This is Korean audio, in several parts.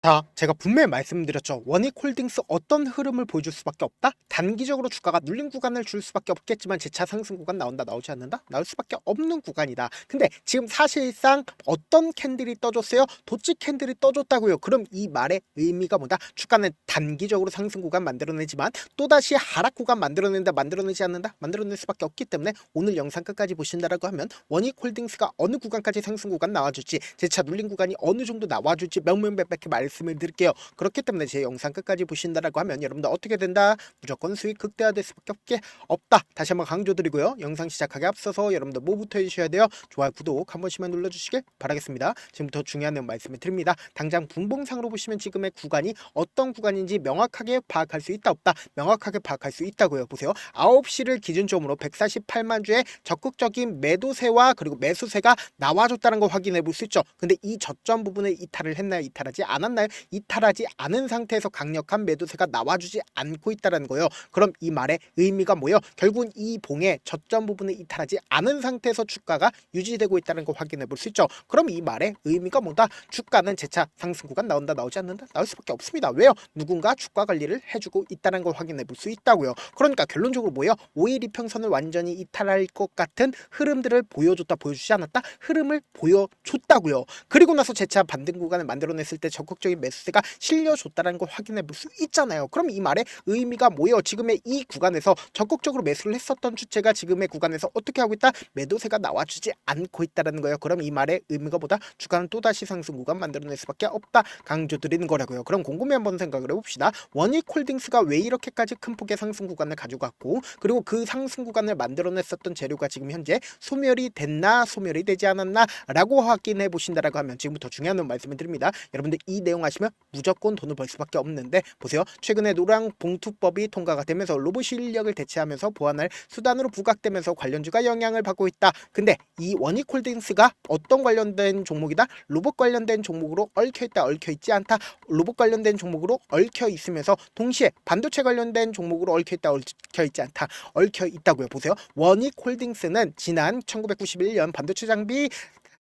자, 제가 분명히 말씀드렸죠. 원익홀딩스 어떤 흐름을 보여줄 수밖에 없다? 단기적으로 주가가 눌린 구간을 줄 수밖에 없겠지만 재차 상승 구간 나온다, 나오지 않는다? 나올 수밖에 없는 구간이다. 근데 지금 사실상 어떤 캔들이 떠줬어요? 도치 캔들이 떠줬다고요. 그럼 이 말의 의미가 뭐다? 주가는 단기적으로 상승 구간 만들어내지만 또다시 하락 구간 만들어낸다, 만들어내지 않는다? 만들어낼 수밖에 없기 때문에 오늘 영상 끝까지 보신다라고 하면 원익홀딩스가 어느 구간까지 상승 구간 나와줄지, 재차 눌린 구간이 어느 정도 나와줄지 명명백백히 말씀을 드릴게요. 그렇기 때문에 제 영상 끝까지 보신다라고 하면 여러분들 어떻게 된다? 무조건 수익 극대화될 수밖에 없다. 다시 한번 강조드리고요. 영상 시작하기 앞서서 여러분들 뭐부터 해주셔야 돼요? 좋아요, 구독 한 번씩만 눌러주시길 바라겠습니다. 지금부터 중요한 내용 말씀을 드립니다. 당장 분봉상으로 보시면 지금의 구간이 어떤 구간인지 명확하게 파악할 수 있다 없다? 명확하게 파악할 수 있다고요. 보세요. 9시를 기준점으로 148만 주의 적극적인 매도세와 그리고 매수세가 나와줬다는 걸 확인해 볼 수 있죠. 근데 이 저점 부분을 이탈을 했나요? 이탈하지 않았나요? 이탈하지 않은 상태에서 강력한 매도세가 나와주지 않고 있다는 거예요. 그럼 이 말의 의미가 뭐예요? 결국은 이 봉의 저점 부분을 이탈하지 않은 상태에서 주가가 유지되고 있다는 걸 확인해 볼 수 있죠. 그럼 이 말의 의미가 뭐다? 주가는 재차 상승 구간 나온다, 나오지 않는다? 나올 수밖에 없습니다. 왜요? 누군가 주가 관리를 해주고 있다는 걸 확인해 볼 수 있다고요. 그러니까 결론적으로 뭐예요? 5일 이평선을 완전히 이탈할 것 같은 흐름들을 보여줬다, 보여주지 않았다? 흐름을 보여줬다고요. 그리고 나서 재차 반등 구간을 만들어냈을 때 적극적인 매수세가 실려줬다는 걸 확인해 볼 수 있잖아요. 그럼 이 말의 의미가 뭐예요? 지금의 이 구간에서 적극적으로 매수를 했었던 주체가 지금의 구간에서 어떻게 하고 있다? 매도세가 나와주지 않고 있다는 거예요. 그럼 이 말의 의미가 뭐다? 주가는 또다시 상승 구간 만들어낼 수밖에 없다. 강조드리는 거라고요. 그럼 곰곰이 한번 생각을 해봅시다. 원익홀딩스가 왜 이렇게까지 큰 폭의 상승 구간을 가져갔고, 그리고 그 상승 구간을 만들어냈었던 재료가 지금 현재 소멸이 됐나 소멸이 되지 않았나 라고 확인해 보신다라고 하면 지금부터 중요한 말씀을 드립니다. 여러분들 이 내용 아시면 무조건 돈을 벌 수밖에 없는데, 보세요. 최근에 노랑 봉투법이 통과가 되면서 로봇 인력을 대체하면서 보완할 수단으로 부각되면서 관련주가 영향을 받고 있다. 근데 이 원익홀딩스가 어떤 관련된 종목이다? 로봇 관련된 종목으로 얽혀있다, 얽혀있지 않다? 로봇 관련된 종목으로 얽혀 있으면서 동시에 반도체 관련된 종목으로 얽혀있다, 얽혀있지 않다? 얽혀있다고요. 보세요. 원익홀딩스는 지난 1991년 반도체 장비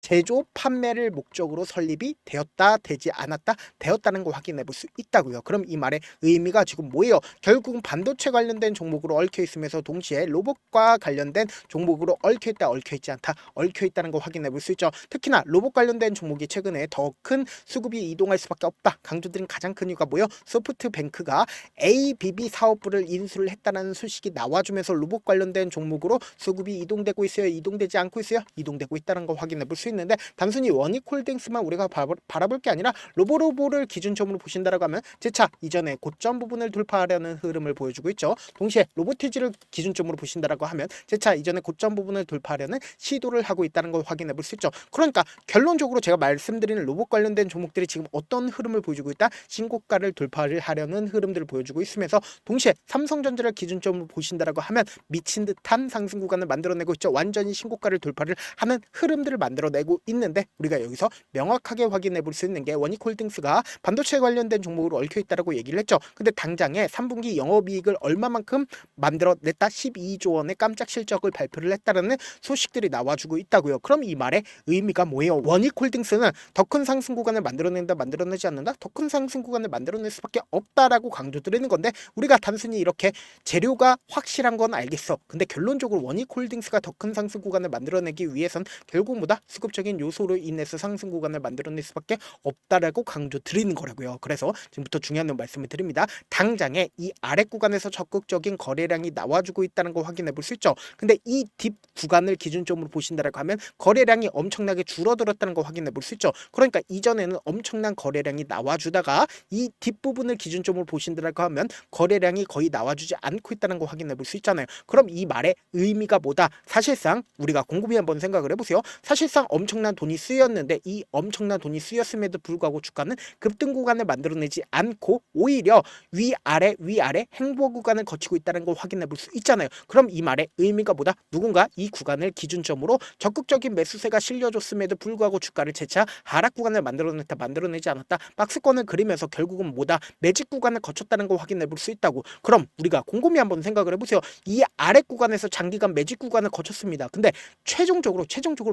제조 판매를 목적으로 설립이 되었다, 되지 않았다, 되었다는 걸 확인해 볼 수 있다고요. 그럼 이 말의 의미가 지금 뭐예요? 결국은 반도체 관련된 종목으로 얽혀 있으면서 동시에 로봇과 관련된 종목으로 얽혀 있다, 얽혀 있지 않다, 얽혀 있다는 걸 확인해 볼 수 있죠. 특히나 로봇 관련된 종목이 최근에 더 큰 수급이 이동할 수밖에 없다. 강조드린 가장 큰 이유가 뭐예요? 소프트뱅크가 ABB 사업부를 인수를 했다는 소식이 나와주면서 로봇 관련된 종목으로 수급이 이동되고 있어요? 이동되지 않고 있어요? 이동되고 있다는 걸 확인해 볼 수 있는데, 단순히 원익홀딩스만 우리가 바라볼 게 아니라 로보로보를 기준점으로 보신다라고 하면 재차 이전에 고점 부분을 돌파하려는 흐름을 보여주고 있죠. 동시에 로보티지를 기준점으로 보신다라고 하면 재차 이전에 고점 부분을 돌파하려는 시도를 하고 있다는 걸 확인해 볼 수 있죠. 그러니까 결론적으로 제가 말씀드리는 로봇 관련된 종목들이 지금 어떤 흐름을 보여주고 있다? 신고가를 돌파를 하려는 흐름들을 보여주고 있으면서 동시에 삼성전자를 기준점으로 보신다라고 하면 미친 듯한 상승 구간을 만들어내고 있죠. 완전히 신고가를 돌파를 하는 흐름들을 만들어내고 있는데, 우리가 여기서 명확하게 확인해 볼 수 있는 게 원익홀딩스가 반도체 관련된 종목으로 얽혀 있다라고 얘기를 했죠. 근데 당장에 3분기 영업이익을 얼마만큼 만들어냈다? 12조 원의 깜짝 실적을 발표를 했다라는 소식들이 나와주고 있다고요. 그럼 이 말의 의미가 뭐예요? 원익홀딩스는 더 큰 상승 구간을 만들어낸다, 만들어내지 않는다? 더 큰 상승 구간을 만들어낼 수밖에 없다라고 강조드리는 건데, 우리가 단순히 이렇게 재료가 확실한 건 알겠어. 근데 결론적으로 원익홀딩스가 더 큰 상승 구간을 만들어내기 위해선 결국 뭐다? 수급적인 요소로 인해서 상승 구간을 만들어낼 수밖에 없다라고 강조드리는 거라고요. 그래서 지금부터 중요한 말씀을 드립니다. 당장에 이 아래 구간에서 적극적인 거래량이 나와주고 있다는 걸 확인해 볼 수 있죠. 근데 이 딥 구간을 기준점으로 보신다라고 하면 거래량이 엄청나게 줄어들었다는 걸 확인해 볼 수 있죠. 그러니까 이전에는 엄청난 거래량이 나와주다가 이 뒷부분을 기준점으로 보신다라고 하면 거래량이 거의 나와주지 않고 있다는 걸 확인해 볼 수 있잖아요. 그럼 이 말의 의미가 뭐다? 사실상 우리가 곰곰이 한번 생각을 해보세요. 사실상 엄청난 돈이 쓰였는데 이 엄청난 돈이 쓰였음에도 불구하고 주가는 급등 구간을 만들어내지 않고 오히려 위아래 행보 구간을 거치고 있다는 걸 확인해 볼 수 있잖아요. 그럼 이 말의 의미가 뭐다? 누군가 이 구간을 기준점으로 적극적인 매수세가 실려줬음에도 불구하고 주가를 재차 하락 구간을 만들어냈다, 만들어내지 않았다, 박스권을 그리면서 결국은 뭐다? 매직 구간을 거쳤다는 걸 확인해 볼 수 있다고. 그럼 우리가 곰곰이 한번 생각을 해보세요. 이 아래 구간에서 장기간 매직 구간을 거쳤습니다. 근데 최종적으로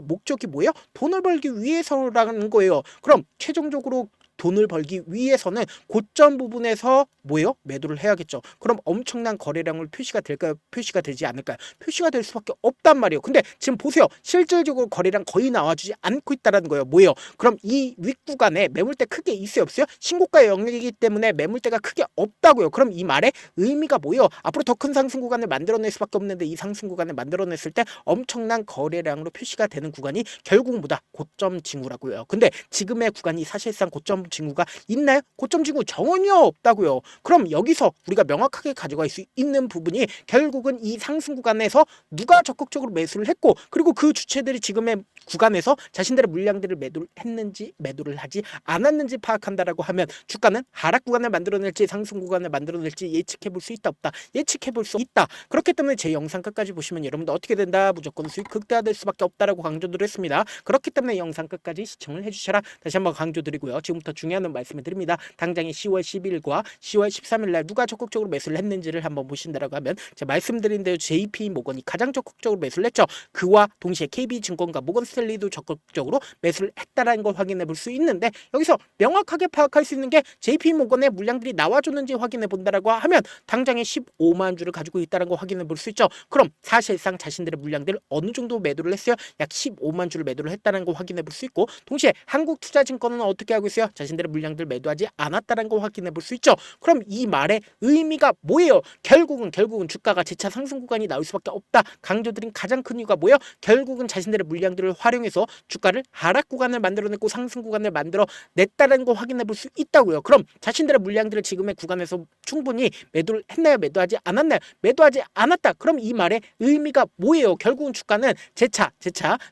목적이 뭐예요? 돈을 벌기 위해서라는 거예요. 그럼 최종적으로 돈을 벌기 위해서는 고점 부분에서 뭐예요? 매도를 해야겠죠. 그럼 엄청난 거래량을 표시가 될까요? 표시가 되지 않을까요? 표시가 될 수밖에 없단 말이에요. 근데 지금 보세요. 실질적으로 거래량 거의 나와주지 않고 있다는 거예요. 뭐예요? 그럼 이 윗구간에 매물대 크게 있어요? 없어요? 신고가 영역이기 때문에 매물대가 크게 없다고요. 그럼 이 말의 의미가 뭐예요? 앞으로 더 큰 상승 구간을 만들어낼 수밖에 없는데 이 상승 구간을 만들어냈을 때 엄청난 거래량으로 표시가 되는 구간이 결국 뭐다? 고점 징후라고요. 근데 지금의 구간이 사실상 고점 징후가 있나요? 고점 징후 전혀 없다고요. 그럼 여기서 우리가 명확하게 가져갈 수 있는 부분이 결국은 이 상승 구간에서 누가 적극적으로 매수를 했고 그리고 그 주체들이 지금의 구간에서 자신들의 물량들을 매도를 했는지 매도를 하지 않았는지 파악한다라고 하면 주가는 하락 구간을 만들어낼지 상승 구간을 만들어낼지 예측해 볼 수 있다 없다? 예측해 볼 수 있다. 그렇기 때문에 제 영상 끝까지 보시면 여러분들 어떻게 된다? 무조건 수익 극대화될 수밖에 없다라고 강조를 했습니다. 그렇기 때문에 영상 끝까지 시청을 해주셔라. 다시 한번 강조드리고요. 지금부터 중요한 말씀을 드립니다. 당장에 10월 10일과 10월 13일 날 누가 적극적으로 매수를 했는지를 한번 보신다라고 하면 제가 말씀드린 대로 JP모건이 가장 적극적으로 매수를 했죠. 그와 동시에 KB증권과 모건스탠리도 적극적으로 매수를 했다라는 걸 확인해 볼 수 있는데 여기서 명확하게 파악할 수 있는 게 JP모건의 물량들이 나와줬는지 확인해 본다라고 하면 당장에 15만 주를 가지고 있다는 걸 확인해 볼 수 있죠. 그럼 사실상 자신들의 물량들을 어느 정도 매도를 했어요? 약 15만 주를 매도를 했다는 걸 확인해 볼 수 있고 동시에 한국투자증권은 어떻게 하고 있어요? 자신들의 물량들 매도하지 않았다는 걸 확인해 볼 수 있죠. 그럼 이 말의 의미가 뭐예요? 결국은 주가가 재차 상승 구간이 나올 수밖에 없다. 강조드린 가장 큰 이유가 뭐예요? 결국은 자신들의 물량들을 활용해서 주가를 하락 구간을 만들어냈고 상승 구간을 만들어냈다는 걸 확인해 볼 수 있다고요. 그럼 자신들의 물량들을 지금의 구간에서 충분히 매도를 했나요? 매도하지 않았나요? 매도하지 않았다. 그럼 이 말의 의미가 뭐예요? 결국은 주가는 재차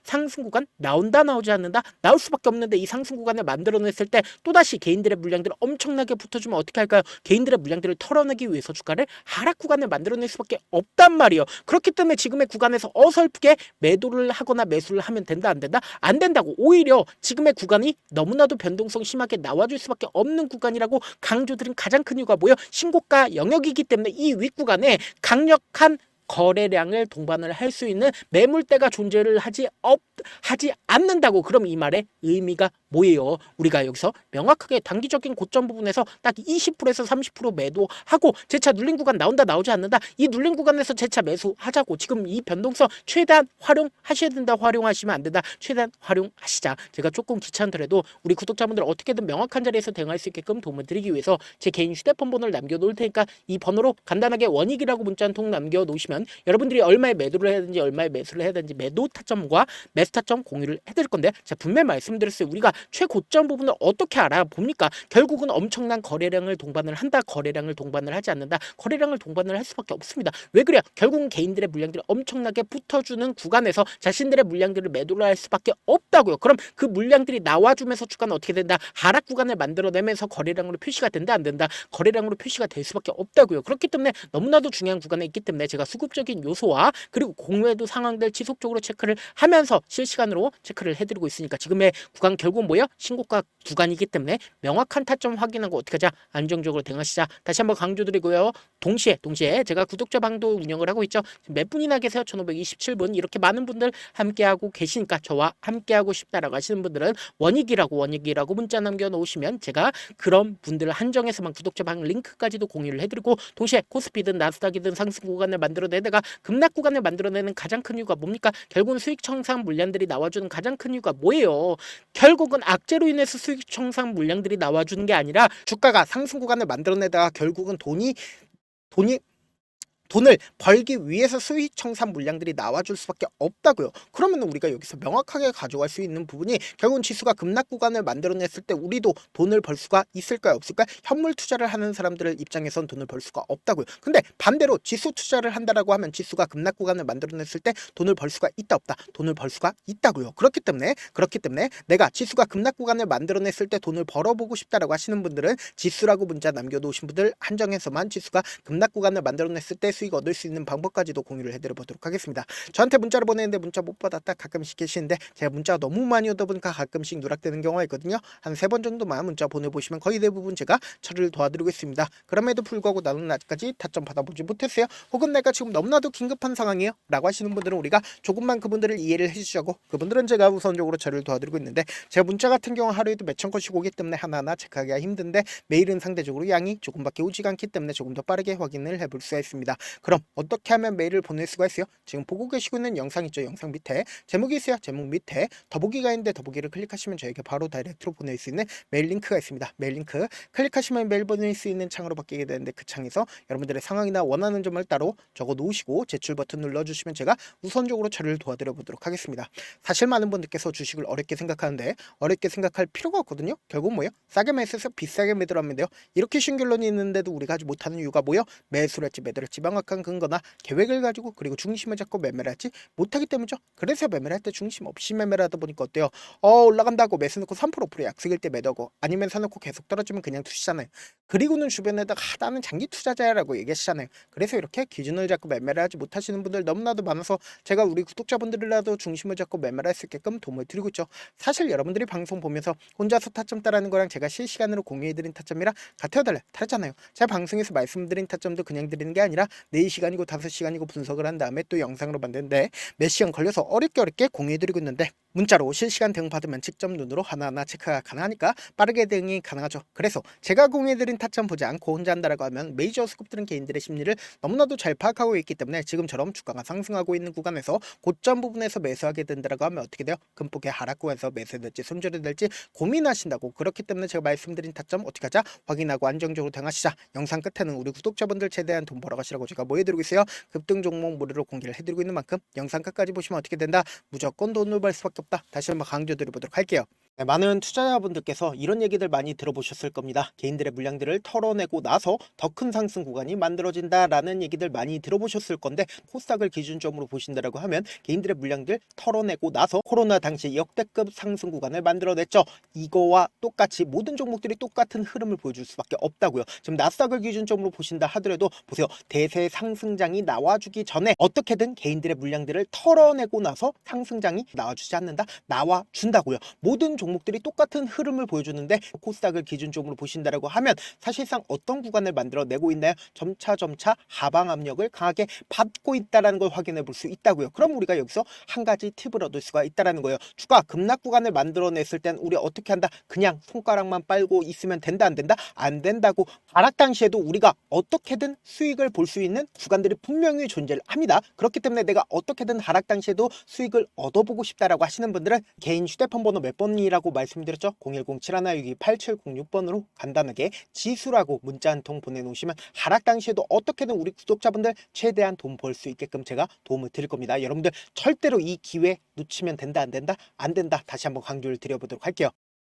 상승 구간 나온다 나오지 않는다? 나올 수밖에 없는데 이 상승 구간을 만들어냈을 때 또다시 개인들의 물량들을 엄청나게 붙어주면 어떻게 할까요? 개인들의 물량들을 털어내기 위해서 주가를 하락 구간을 만들어낼 수밖에 없단 말이에요. 그렇기 때문에 지금의 구간에서 어설프게 매도를 하거나 매수를 하면 된다 안 된다? 안 된다고. 오히려 지금의 구간이 너무나도 변동성 심하게 나와줄 수밖에 없는 구간이라고 강조드린 가장 큰 이유가 뭐예요? 신고가 영역이기 때문에 이 윗구간에 강력한 거래량을 동반을 할 수 있는 매물대가 존재를 하지 않는다고. 그럼 이 말의 의미가 뭐예요? 우리가 여기서 명확하게 단기적인 고점 부분에서 딱 20%에서 30% 매도하고 재차 눌린 구간 나온다 나오지 않는다? 이 눌린 구간에서 재차 매수하자고. 지금 이 변동성 최대한 활용하셔야 된다. 활용하시면 안 된다. 최대한 활용하시자. 제가 조금 귀찮더라도 우리 구독자분들 어떻게든 명확한 자리에서 대응할 수 있게끔 도움을 드리기 위해서 제 개인 휴대폰 번호를 남겨놓을 테니까 이 번호로 간단하게 원익이라고 문자 한 통 남겨놓으시면 여러분들이 얼마에 매도를 해야 되는지 얼마에 매수를 해야 되는지 매도 타점과 매수 타점 공유를 해드릴 건데 제가 분명히 말씀드렸어요. 우리가 최고점 부분을 어떻게 알아봅니까? 결국은 엄청난 거래량을 동반을 한다. 거래량을 동반을 하지 않는다. 거래량을 동반을 할 수밖에 없습니다. 왜 그래요? 결국은 개인들의 물량들이 엄청나게 붙어주는 구간에서 자신들의 물량들을 매도를 할 수밖에 없다고요. 그럼 그 물량들이 나와주면서 주가는 어떻게 된다? 하락 구간을 만들어내면서 거래량으로 표시가 된다 안 된다? 거래량으로 표시가 될 수밖에 없다고요. 그렇기 때문에 너무나도 중요한 구간에 있기 때문에 제가 수급적인 요소와 그리고 공매도 상황들 지속적으로 체크를 하면서 실시간으로 체크를 해드리고 있으니까 지금의 구간 결국 뭐예요? 신고가 구간이기 때문에 명확한 타점 확인하고 어떻게 하자? 안정적으로 대응하시자. 다시 한번 강조드리고요. 동시에 제가 구독자 방도 운영을 하고 있죠. 몇 분이나 계세요? 1527분. 이렇게 많은 분들 함께하고 계시니까 저와 함께하고 싶다라고 하시는 분들은 원익이라고 문자 남겨놓으시면 제가 그런 분들을 한정해서만 구독자 방 링크까지도 공유를 해드리고 동시에 코스피든 나스닥이든 상승 구간을 만들어내다가 급락 구간을 만들어내는 가장 큰 이유가 뭡니까? 결국은 수익 청산 물량들이 나와주는 가장 큰 이유가 뭐예요? 결국은 악재로 인해서 수익 청산 물량들이 나와주는 게 아니라 주가가 상승 구간을 만들어내다가 결국은 돈을 벌기 위해서 수익 청산 물량들이 나와줄 수밖에 없다고요. 그러면 우리가 여기서 명확하게 가져갈 수 있는 부분이 결국은 지수가 급락 구간을 만들어냈을 때 우리도 돈을 벌 수가 있을까요? 없을까요? 현물 투자를 하는 사람들 입장에선 돈을 벌 수가 없다고요. 근데 반대로 지수 투자를 한다라고 하면 지수가 급락 구간을 만들어냈을 때 돈을 벌 수가 있다 없다? 돈을 벌 수가 있다고요. 그렇기 때문에 내가 지수가 급락 구간을 만들어냈을 때 돈을 벌어보고 싶다라고 하시는 분들은 지수라고 문자 남겨놓으신 분들 한정해서만 지수가 급락 구간을 만들어냈을 때 수익 얻을 수 있는 방법까지도 공유를 해드려 보도록 하겠습니다. 저한테 문자를 보내는데 문자 못 받았다 가끔씩 계시는데 제가 문자가 너무 많이 오다 보니까 가끔씩 누락되는 경우가 있거든요. 한 3번 정도만 문자 보내보시면 거의 대부분 제가 처리를 도와드리고 있습니다. 그럼에도 불구하고 나는 아직까지 타점 받아보지 못했어요. 혹은 내가 지금 너무나도 긴급한 상황이에요 라고 하시는 분들은 우리가 조금만 그분들을 이해를 해주시고, 그분들은 제가 우선적으로 처리를 도와드리고 있는데, 제 문자 같은 경우 하루에도 몇천 건씩 오기 때문에 하나하나 체크하기가 힘든데 메일은 상대적으로 양이 조금밖에 오지가 않기 때문에 조금 더 빠르게 확인을 해볼 수가 있습니다. 그럼 어떻게 하면 메일을 보낼 수가 있어요? 지금 보고 계시고 있는 영상 있죠? 영상 밑에 제목이 있어요. 제목 밑에 더보기가 있는데 더보기를 클릭하시면 저에게 바로 다이렉트로 보낼 수 있는 메일 링크가 있습니다. 메일 링크 클릭하시면 메일 보낼 수 있는 창으로 바뀌게 되는데, 그 창에서 여러분들의 상황이나 원하는 점을 따로 적어 놓으시고 제출 버튼 눌러주시면 제가 우선적으로 처리를 도와드려 보도록 하겠습니다. 사실 많은 분들께서 주식을 어렵게 생각하는데 어렵게 생각할 필요가 없거든요. 결국 뭐예요? 싸게 매수해서 비싸게 매도하면 돼요. 이렇게 쉬운 결론이 있는데도 우리가 하지 못하는 이유가 뭐예요? 매수를 할지 매도를 할지 명확한 근거나 계획을 가지고, 그리고 중심을 잡고 매매를 할지 못하기 때문이죠. 그래서 매매를 할 때 중심 없이 매매를 하다 보니까 어때요? 올라간다고 매수 넣고 3% 약속일 때 매도하고, 아니면 사놓고 계속 떨어지면 그냥 투시잖아요. 그리고는 주변에다가 나는 장기 투자자야라고 얘기하시잖아요. 그래서 이렇게 기준을 잡고 매매를 하지 못하시는 분들 너무나도 많아서 제가 우리 구독자분들이라도 중심을 잡고 매매를 할 수 있게끔 도움을 드리고 있죠. 사실 여러분들이 방송 보면서 혼자서 타점 따라는 거랑 제가 실시간으로 공유해드린 타점이랑 같아요 달라요? 다르잖아요. 제가 방송에서 말씀드린 타점도 그냥 드리는 게 아니라 4시간이고 5시간이고 분석을 한 다음에 또 영상으로 만드는데 몇 시간 걸려서 어렵게 공유해드리고 있는데, 문자로 실시간 대응 받으면 직접 눈으로 하나하나 체크가 가능하니까 빠르게 대응이 가능하죠. 그래서 제가 공유해드린 타점 보지 않고 혼자 한다라고 하면 메이저 스kup들은 개인들의 심리를 너무나도 잘 파악하고 있기 때문에 지금처럼 주가가 상승하고 있는 구간에서 고점 부분에서 매수하게 된다라고 하면 어떻게 돼요? 금폭의 하락 구간에서 매수해야 될지 손절해야 될지 고민하신다고. 그렇기 때문에 제가 말씀드린 타점 어떻게 하자? 확인하고 안정적으로 대응하시자. 영상 끝에는 우리 구독자분들 최대한 돈 벌어가시라고 제가 뭐 해드리고 있어요? 급등 종목 무료로 공개를 해드리고 있는 만큼 영상 끝까지 보시면 어떻게 된다? 무조건 돈을 벌 수밖에 없다. 다시 한번 강조드려보도록 할게요. 네, 많은 투자자분들께서 이런 얘기들 많이 들어보셨을 겁니다. 개인들의 물량들을 털어내고 나서 더 큰 상승 구간이 만들어진다라는 얘기들 많이 들어보셨을 건데, 코스닥을 기준점으로 보신다라고 하면 개인들의 물량들 털어내고 나서 코로나 당시 역대급 상승 구간을 만들어냈죠. 이거와 똑같이 모든 종목들이 똑같은 흐름을 보여줄 수밖에 없다고요. 지금 나스닥을 기준점으로 보신다 하더라도 보세요. 대세 상승장이 나와주기 전에 어떻게든 개인들의 물량들을 털어내고 나서 상승장이 나와주지 않는다? 나와준다고요. 모든 종목들이 똑같은 흐름을 보여주는데 코스닥을 기준점으로 보신다라고 하면 사실상 어떤 구간을 만들어내고 있나요? 점차 하방 압력을 강하게 받고 있다는 걸 확인해 볼 수 있다고요. 그럼 우리가 여기서 한 가지 팁을 얻을 수가 있다는 거예요. 주가 급락 구간을 만들어냈을 땐 우리 어떻게 한다? 그냥 손가락만 빨고 있으면 된다 안 된다? 안 된다고. 하락 당시에도 우리가 어떻게든 수익을 볼 수 있는 구간들이 분명히 존재를 합니다. 그렇기 때문에 내가 어떻게든 하락 당시에도 수익을 얻어보고 싶다라고 하시는 분들은 개인 휴대폰 번호 몇 번이라고 말씀드렸죠? 010-7162-8706번으로 간단하게 지수라고 문자 한 통 보내놓으시면 하락 당시에도 어떻게든 우리 구독자분들 최대한 돈 벌 수 있게끔 제가 도움을 드릴 겁니다. 여러분들 절대로 이 기회 놓치면 된다 안 된다? 안 된다. 다시 한번 강조를 드려보도록 할게요.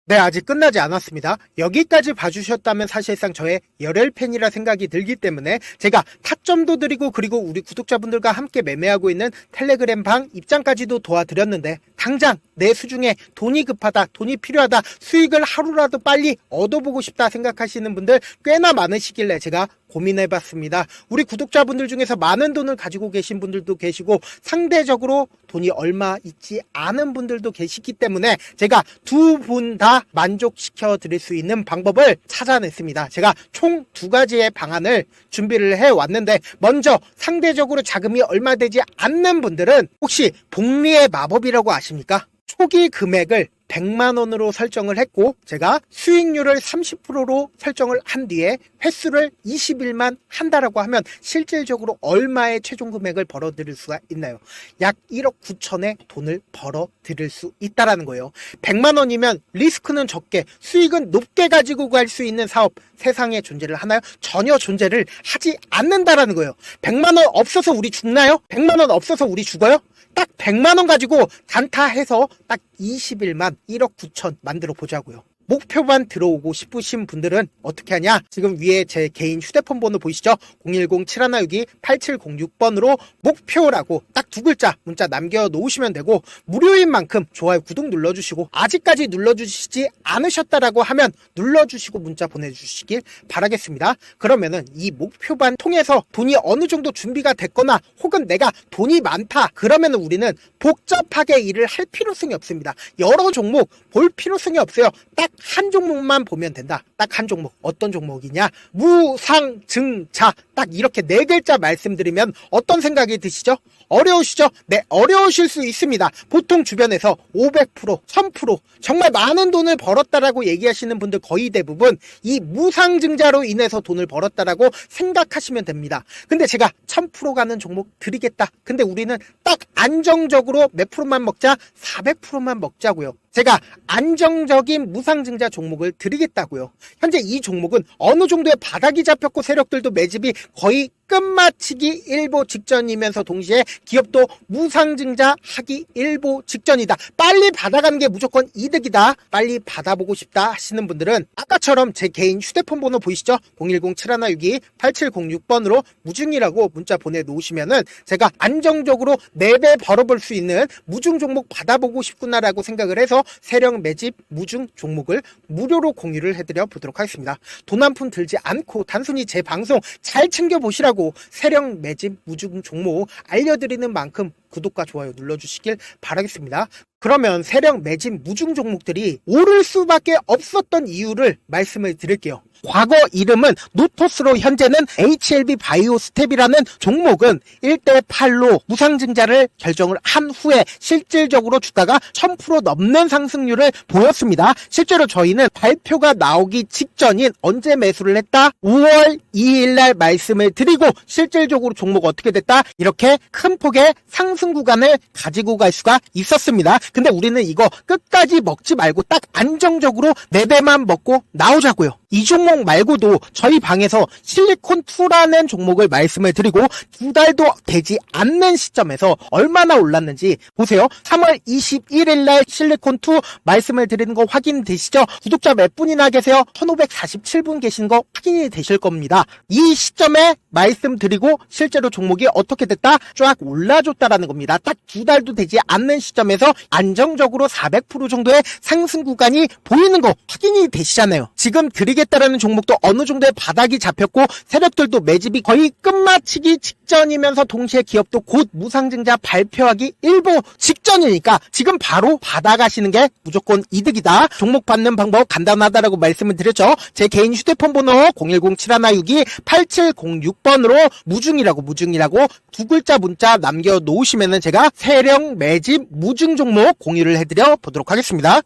네, 아직 끝나지 않았습니다. 여기까지 봐주셨다면 사실상 저의 열혈팬이라 생각이 들기 때문에 제가 타점도 드리고, 그리고 우리 구독자분들과 함께 매매하고 있는 텔레그램 방 입장까지도 도와드렸는데, 당장 내 수중에 돈이 급하다, 돈이 필요하다, 수익을 하루라도 빨리 얻어보고 싶다 생각하시는 분들 꽤나 많으시길래 제가 고민해봤습니다. 우리 구독자분들 중에서 많은 돈을 가지고 계신 분들도 계시고 상대적으로 돈이 얼마 있지 않은 분들도 계시기 때문에 제가 두 분 다 만족시켜 드릴 수 있는 방법을 찾아냈습니다. 제가 총 2가지의 방안을 준비를 해왔는데, 먼저 상대적으로 자금이 얼마 되지 않는 분들은 혹시 복리의 마법이라고 아십니까? 초기 금액을 100만원으로 설정을 했고 제가 수익률을 30%로 설정을 한 뒤에 횟수를 20일만 한다라고 하면 실질적으로 얼마의 최종 금액을 벌어들일 수가 있나요? 약 1억 9천의 돈을 벌어들일 수 있다라는 거예요. 100만원이면 리스크는 적게 수익은 높게 가지고 갈 수 있는 사업 세상에 존재를 하나요? 전혀 존재를 하지 않는다라는 거예요. 100만원 없어서 우리 죽나요? 100만원 없어서 우리 죽어요? 딱 100만원 가지고 단타해서 딱 20일만 1억 9천 만들어 보자고요. 목표만 들어오고 싶으신 분들은 어떻게 하냐? 지금 위에 제 개인 휴대폰 번호 보이시죠? 010-7162-8706번으로 목표라고 딱 두 글자 문자 남겨놓으시면 되고, 무료인 만큼 좋아요, 구독 눌러주시고, 아직까지 눌러주시지 않으셨다라고 하면 눌러주시고 문자 보내주시길 바라겠습니다. 그러면은 이 목표반 통해서 돈이 어느 정도 준비가 됐거나, 혹은 내가 돈이 많다 그러면은 우리는 복잡하게 일을 할 필요성이 없습니다. 여러 종목 볼 필요성이 없어요. 딱 한 종목만 보면 된다. 딱 한 종목. 어떤 종목이냐? 무상증자. 딱 이렇게 네 글자 말씀드리면 어떤 생각이 드시죠? 어려우시죠? 네, 어려우실 수 있습니다. 보통 주변에서 500%, 1000% 정말 많은 돈을 벌었다라고 얘기하시는 분들 거의 대부분 이 무상증자로 인해서 돈을 벌었다라고 생각하시면 됩니다. 근데 제가 1000% 가는 종목 드리겠다. 근데 우리는 딱 안정적으로 몇 프로만 먹자? 400%만 먹자고요. 제가 안정적인 무상증자 종목을 드리겠다고요. 현재 이 종목은 어느 정도의 바닥이 잡혔고 세력들도 매집이 거의 끝마치기 일보 직전이면서 동시에 기업도 무상증자 하기 일보 직전이다. 빨리 받아가는 게 무조건 이득이다. 빨리 받아보고 싶다 하시는 분들은 아까처럼 제 개인 휴대폰 번호 보이시죠? 010-7162-8706번으로 무중이라고 문자 보내놓으시면은 제가 안정적으로 4배 벌어볼 수 있는 무중 종목 받아보고 싶구나라고 생각을 해서 세력 매집 무중 종목을 무료로 공유를 해드려 보도록 하겠습니다. 돈 한 푼 들지 않고 단순히 제 방송 잘 챙겨보시라고 세력 매집 무중 종목 알려드리는 만큼 구독과 좋아요 눌러주시길 바라겠습니다. 그러면 세력 매집 무중 종목들이 오를 수밖에 없었던 이유를 말씀을 드릴게요. 과거 이름은 노토스로 현재는 HLB 바이오스텝이라는 종목은 1대8로 무상증자를 결정을 한 후에 실질적으로 주가가 1000% 넘는 상승률을 보였습니다. 실제로 저희는 발표가 나오기 직전인 언제 매수를 했다? 5월 2일 날 말씀을 드리고 실질적으로 종목 어떻게 됐다? 이렇게 큰 폭의 상승 구간을 가지고 갈 수가 있었습니다. 근데 우리는 이거 끝까지 먹지 말고 딱 안정적으로 4배만 먹고 나오자고요. 이 종목 말고도 저희 방에서 실리콘2라는 종목을 말씀을 드리고 2달도 되지 않는 시점에서 얼마나 올랐는지 보세요. 3월 21일 날 실리콘2 말씀을 드리는 거 확인되시죠? 구독자 몇 분이나 계세요? 1547분 계신 거 확인이 되실 겁니다. 이 시점에 말씀드리고 실제로 종목이 어떻게 됐다? 쫙 올라줬다라는 겁니다. 딱 2달도 되지 않는 시점에서 안정적으로 400% 정도의 상승 구간이 보이는 거 확인이 되시잖아요. 지금 드리겠다라는 종목도 어느 정도의 바닥이 잡혔고 세력들도 매집이 거의 끝마치기 직전이면서 동시에 기업도 곧 무상증자 발표하기 일보 직전이니까 지금 바로 받아가시는 게 무조건 이득이다. 종목 받는 방법 간단하다라고 말씀을 드렸죠. 제 개인 휴대폰 번호 010-7162-8706번으로 무중이라고 두 글자 문자 남겨놓으시면은 제가 세력 매집 무중 종목 공유를 해드려 보도록 하겠습니다.